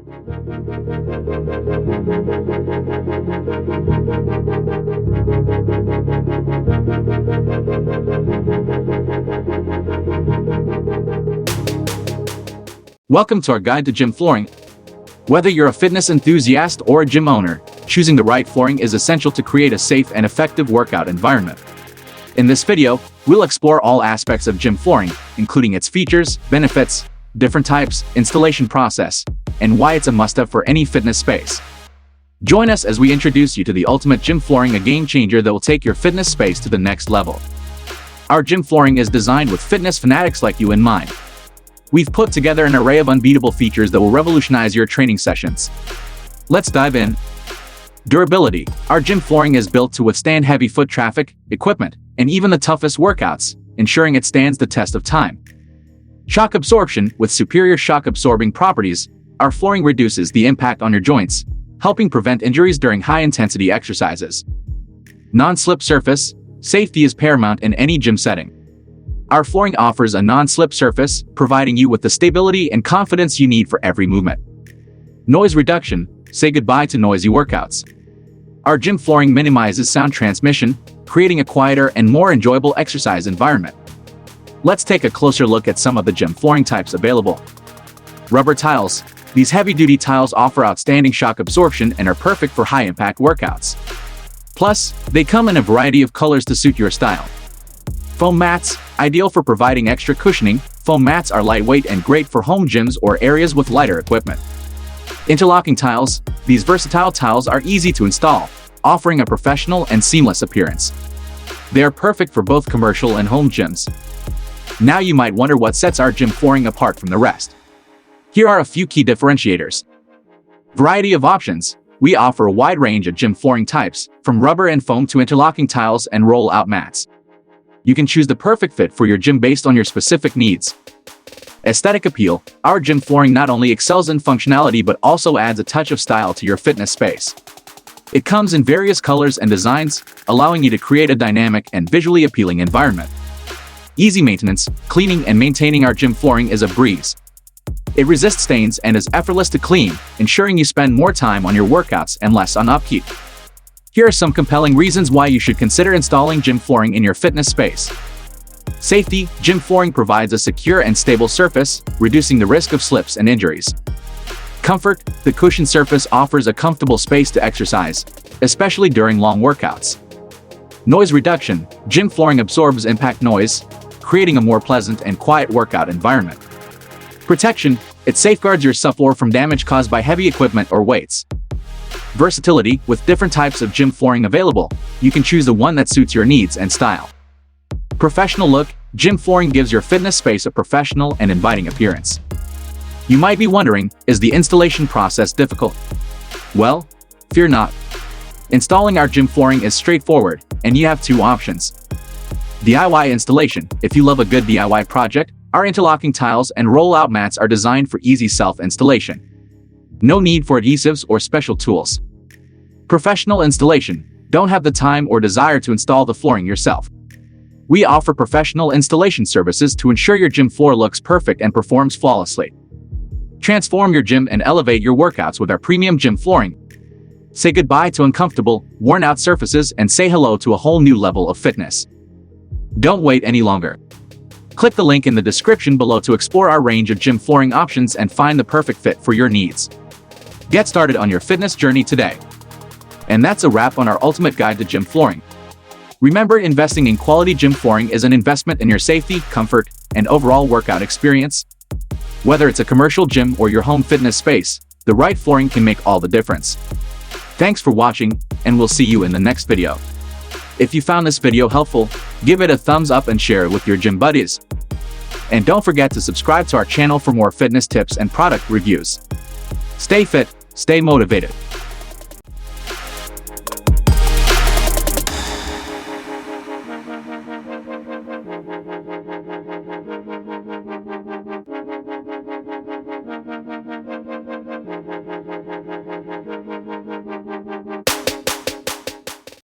Welcome to our guide to gym flooring. Whether you're a fitness enthusiast or a gym owner, choosing the right flooring is essential to create a safe and effective workout environment. In this video, we'll explore all aspects of gym flooring, including its features, benefits, different types, installation process, and why it's a must-have for any fitness space. Join us as we introduce you to the ultimate gym flooring, a game changer that will take your fitness space to the next level. Our gym flooring is designed with fitness fanatics like you in mind. We've put together an array of unbeatable features that will revolutionize your training sessions. Let's dive in. Durability. Our gym flooring is built to withstand heavy foot traffic, equipment, and even the toughest workouts, ensuring it stands the test of time. Shock absorption. With superior shock-absorbing properties, our flooring reduces the impact on your joints, helping prevent injuries during high-intensity exercises. Non-slip surface. Safety is paramount in any gym setting. Our flooring offers a non-slip surface, providing you with the stability and confidence you need for every movement. Noise reduction. Say goodbye to noisy workouts. Our gym flooring minimizes sound transmission, creating a quieter and more enjoyable exercise environment. Let's take a closer look at some of the gym flooring types available. Rubber tiles. These heavy-duty tiles offer outstanding shock absorption and are perfect for high-impact workouts. Plus, they come in a variety of colors to suit your style. Foam mats. Ideal for providing extra cushioning, foam mats are lightweight and great for home gyms or areas with lighter equipment. Interlocking tiles. These versatile tiles are easy to install, offering a professional and seamless appearance. They are perfect for both commercial and home gyms. Now you might wonder what sets our gym flooring apart from the rest. Here are a few key differentiators. Variety of options. We offer a wide range of gym flooring types, from rubber and foam to interlocking tiles and roll-out mats. You can choose the perfect fit for your gym based on your specific needs. Aesthetic appeal. Our gym flooring not only excels in functionality but also adds a touch of style to your fitness space. It comes in various colors and designs, allowing you to create a dynamic and visually appealing environment. Easy maintenance. Cleaning and maintaining our gym flooring is a breeze. It resists stains and is effortless to clean, ensuring you spend more time on your workouts and less on upkeep. Here are some compelling reasons why you should consider installing gym flooring in your fitness space. Safety. Gym flooring provides a secure and stable surface, reducing the risk of slips and injuries. Comfort. The cushioned surface offers a comfortable space to exercise, especially during long workouts. Noise reduction. Gym flooring absorbs impact noise, creating a more pleasant and quiet workout environment. Protection. It safeguards your subfloor from damage caused by heavy equipment or weights. Versatility. With different types of gym flooring available, you can choose the one that suits your needs and style. Professional look. Gym flooring gives your fitness space a professional and inviting appearance. You might be wondering, is the installation process difficult? Well, fear not. Installing our gym flooring is straightforward, and you have two options. DIY installation. If you love a good DIY project, our interlocking tiles and roll-out mats are designed for easy self-installation. No need for adhesives or special tools. Professional installation. Don't have the time or desire to install the flooring yourself? We offer professional installation services to ensure your gym floor looks perfect and performs flawlessly. Transform your gym and elevate your workouts with our premium gym flooring. Say goodbye to uncomfortable, worn-out surfaces and say hello to a whole new level of fitness. Don't wait any longer. Click the link in the description below to explore our range of gym flooring options and find the perfect fit for your needs. Get started on your fitness journey today. And that's a wrap on our ultimate guide to gym flooring. Remember, investing in quality gym flooring is an investment in your safety, comfort, and overall workout experience. Whether it's a commercial gym or your home fitness space, the right flooring can make all the difference. Thanks for watching, and we'll see you in the next video. If you found this video helpful, give it a thumbs up and share it with your gym buddies. And don't forget to subscribe to our channel for more fitness tips and product reviews. Stay fit, stay motivated.